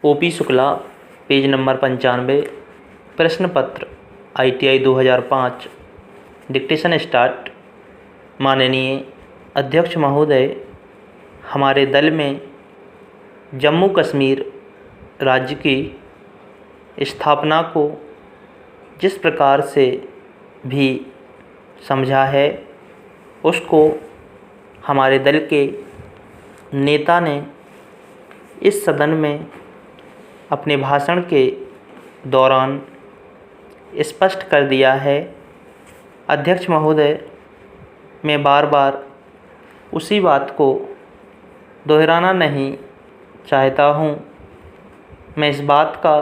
OP Shukla, page number 95, प्रश्न पत्र ITI 2005। Dictation start. माननीय अध्यक्ष महोदय, हमारे दल में जम्मू कश्मीर राज्य की स्थापना को जिस प्रकार से भी समझा है, उसको हमारे दल के नेता ने इस सदन में अपने भाषण के दौरान स्पष्ट कर दिया है। अध्यक्ष महोदय, मैं बार बार उसी बात को दोहराना नहीं चाहता हूँ। मैं इस बात का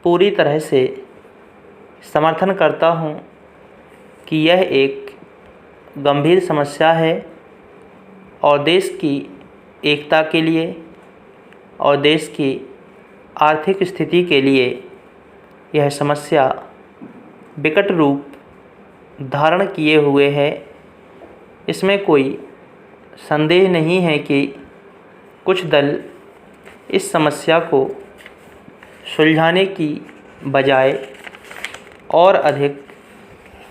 पूरी तरह से समर्थन करता हूँ कि यह एक गंभीर समस्या है और देश की एकता के लिए और देश की आर्थिक स्थिति के लिए यह समस्या विकट रूप धारण किए हुए है। इसमें कोई संदेह नहीं है कि कुछ दल इस समस्या को सुलझाने की बजाय और अधिक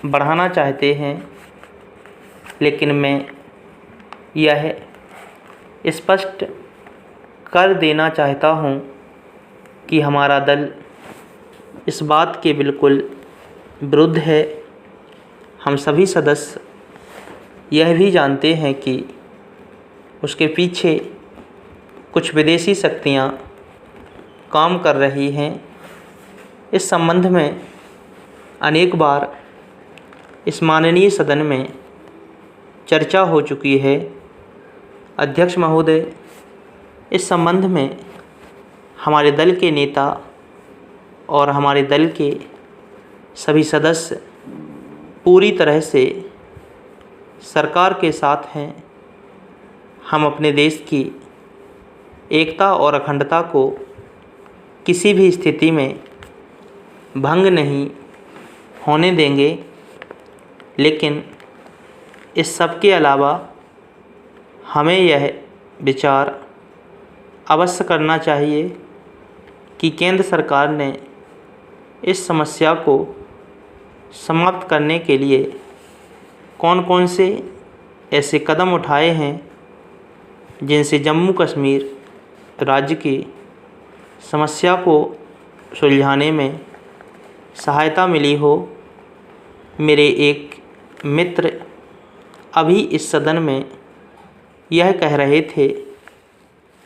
बढ़ाना चाहते हैं, लेकिन मैं यह स्पष्ट कर देना चाहता हूँ कि हमारा दल इस बात के बिल्कुल विरुद्ध है। हम सभी सदस्य यह भी जानते हैं कि उसके पीछे कुछ विदेशी शक्तियाँ काम कर रही हैं। इस संबंध में अनेक बार इस माननीय सदन में चर्चा हो चुकी है। अध्यक्ष महोदय, इस संबंध में हमारे दल के नेता और हमारे दल के सभी सदस्य पूरी तरह से सरकार के साथ हैं। हम अपने देश की एकता और अखंडता को किसी भी स्थिति में भंग नहीं होने देंगे, लेकिन इस सब के अलावा हमें यह विचार अवश्य करना चाहिए कि केंद्र सरकार ने इस समस्या को समाप्त करने के लिए कौन कौन से ऐसे कदम उठाए हैं जिनसे जम्मू कश्मीर राज्य की समस्या को सुलझाने में सहायता मिली हो। मेरे एक मित्र अभी इस सदन में यह कह रहे थे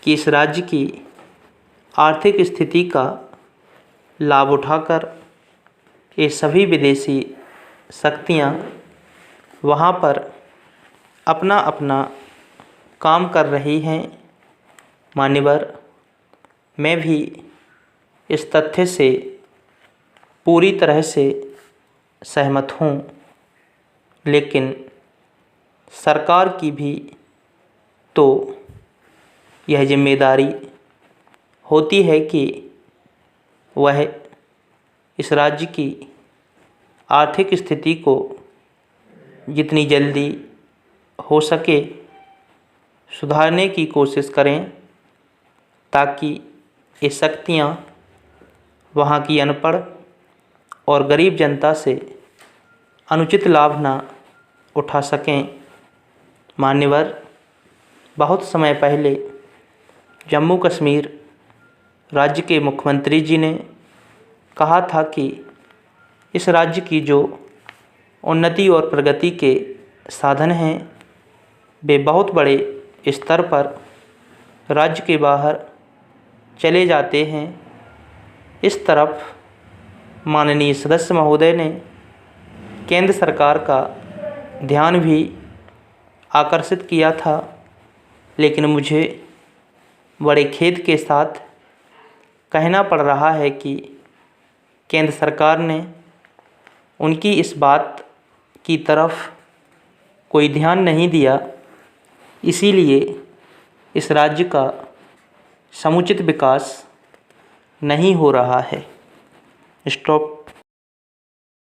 कि इस राज्य की आर्थिक स्थिति का लाभ उठाकर ये सभी विदेशी शक्तियाँ वहाँ पर अपना अपना काम कर रही हैं। मान्यवर, मैं भी इस तथ्य से पूरी तरह से सहमत हूँ, लेकिन सरकार की भी तो यह जिम्मेदारी होती है कि वह इस राज्य की आर्थिक स्थिति को जितनी जल्दी हो सके सुधारने की कोशिश करें, ताकि ये शक्तियाँ वहाँ की अनपढ़ और गरीब जनता से अनुचित लाभ ना उठा सकें। मान्यवर, बहुत समय पहले जम्मू कश्मीर राज्य के मुख्यमंत्री जी ने कहा था कि इस राज्य की जो उन्नति और प्रगति के साधन हैं, वे बहुत बड़े स्तर पर राज्य के बाहर चले जाते हैं। इस तरफ माननीय सदस्य महोदय ने केंद्र सरकार का ध्यान भी आकर्षित किया था, लेकिन मुझे बड़े खेद के साथ कहना पड़ रहा है कि केंद्र सरकार ने उनकी इस बात की तरफ कोई ध्यान नहीं दिया। इसीलिए इस राज्य का समुचित विकास नहीं हो रहा है। स्टॉप।